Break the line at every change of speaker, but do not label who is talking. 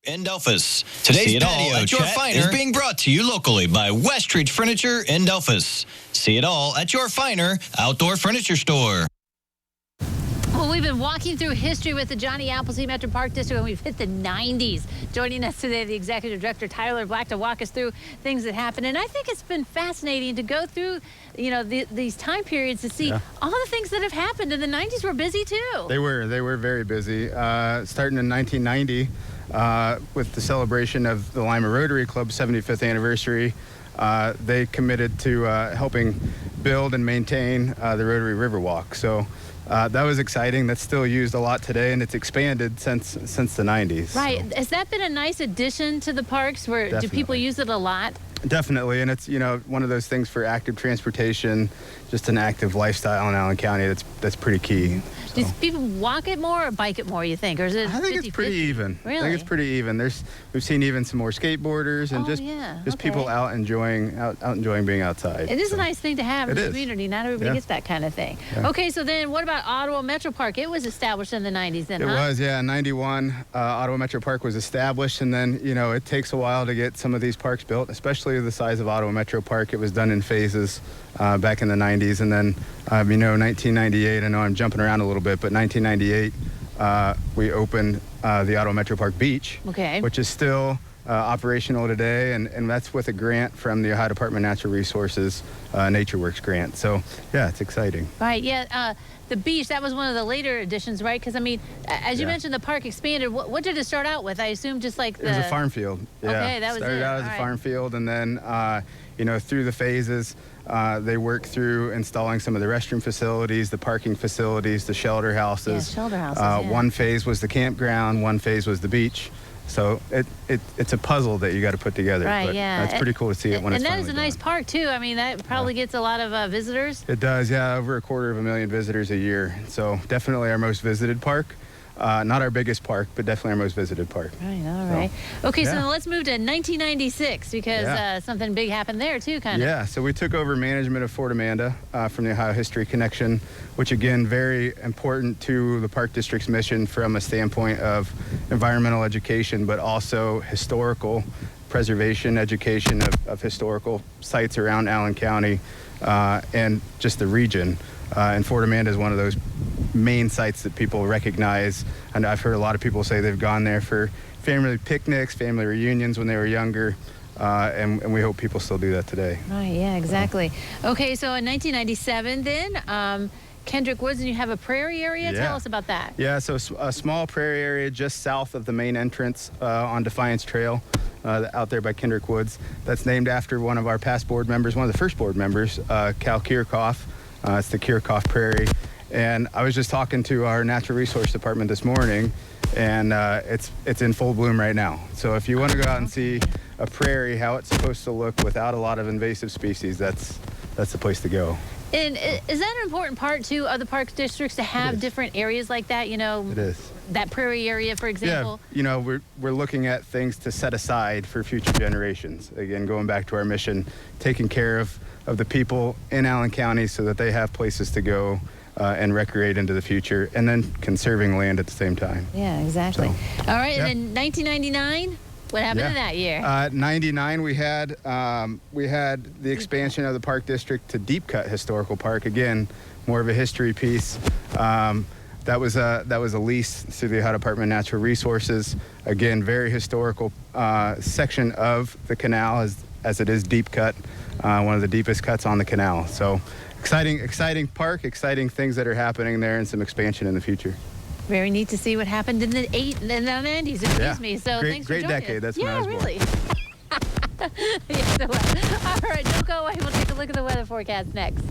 in Delphus. Today's patio at your finer is being brought to you locally by Westridge Furniture in Delphus. See it all at your finer outdoor furniture store.
Well, we've been walking through history with the Johnny Appleseed Metro Park District, and we've hit the 90s. Joining us today, the Executive Director, Tyler Black, to walk us through things that happened. And I think it's been fascinating to go through, these time periods to see all the things that have happened. And the 90s were busy, too.
They were very busy. Starting in 1990, with the celebration of the Lima Rotary Club's 75th anniversary, they committed to helping build and maintain the Rotary Riverwalk. So that was exciting. That's still used a lot today, and it's expanded since the 90s.
Right.
So.
Has that been a nice addition to the parks? Do people use it a lot?
Definitely, and it's one of those things for active transportation, just an active lifestyle in Allen County. That's pretty key. So.
Do people walk it more or bike it more, you think? Or is it
I think it's pretty even.
Really?
I think it's pretty even. We've seen even some more skateboarders and just people out enjoying being outside.
It is a nice thing to have in the community. Not everybody gets that kind of thing.
Yeah.
Okay, so then what about Ottawa Metro Park? It was established in the 90s then,
It was, yeah. In 91, Ottawa Metro Park was established, and then, it takes a while to get some of these parks built, especially the size of Ottawa Metro Park. It was done in phases back in the 90s, and then, 1998, I know I'm jumping around a little bit, but 1998, we opened the Ottawa Metro Park Beach, which is still operational today, and that's with a grant from the Ohio Department of Natural Resources NatureWorks grant. So, yeah, it's exciting.
Right, yeah. The beach, that was one of the later additions, right? Because, as you mentioned, the park expanded. What did it start out with? I assume just like the...
It was a farm field. Yeah.
Okay, that was
Started out as a farm field, and then, through the phases, they worked through installing some of the restroom facilities, the parking facilities, the shelter houses.
Yeah, shelter houses,
One phase was the campground, one phase was the beach. So it's a puzzle that you got to put together.
Right,
but
yeah.
It's pretty cool to see it when it's finally
And that is a nice park, too. That probably gets a lot of visitors.
It does, yeah. Over 250,000 visitors a year. So definitely our most visited park. Not our biggest park, but definitely our most visited park.
Right, all right. Okay, so now let's move to 1996 because something big happened there, too, kind of.
Yeah, so we took over management of Fort Amanda from the Ohio History Connection, which, again, very important to the Park District's mission from a standpoint of environmental education, but also historical preservation education of historical sites around Allen County and just the region. And Fort Amanda is one of those main sites that people recognize, and I've heard a lot of people say they've gone there for family picnics, family reunions when they were younger, and we hope people still do that today.
Right, yeah, exactly. Okay, so in 1997 then, Kendrick Woods, and you have a prairie area?
Yeah.
Tell us about that.
Yeah, so a small prairie area just south of the main entrance on Defiance Trail out there by Kendrick Woods. That's named after one of our past board members, one of the first board members, Cal Kirchhoff. It's the Kirchhoff Prairie. And I was just talking to our Natural Resource Department this morning, and it's in full bloom right now. So if you want to go out and see a prairie, how it's supposed to look without a lot of invasive species, that's the place to go.
And is that an important part, too, of the park districts to have different areas like that,
It is.
That prairie area, for example?
Yeah, we're looking at things to set aside for future generations. Again, going back to our mission, taking care of the people in Allen County so that they have places to go and recreate into the future, and then conserving land at the same time.
Yeah, exactly.
So,
all right, and then 1999, what happened in that year?
99, we had the expansion of the park district to Deep Cut Historical Park. Again, more of a history piece. That was a lease through the Ohio Department of Natural Resources. Again, very historical section of the canal as it is deep cut, one of the deepest cuts on the canal. So exciting park, exciting things that are happening there, and some expansion in the future.
Very neat to see what happened in the 90s. Excuse me. So thanks for joining
decade.
us.
That's when I was
really. All right, don't go away. We'll take a look at the weather forecast next.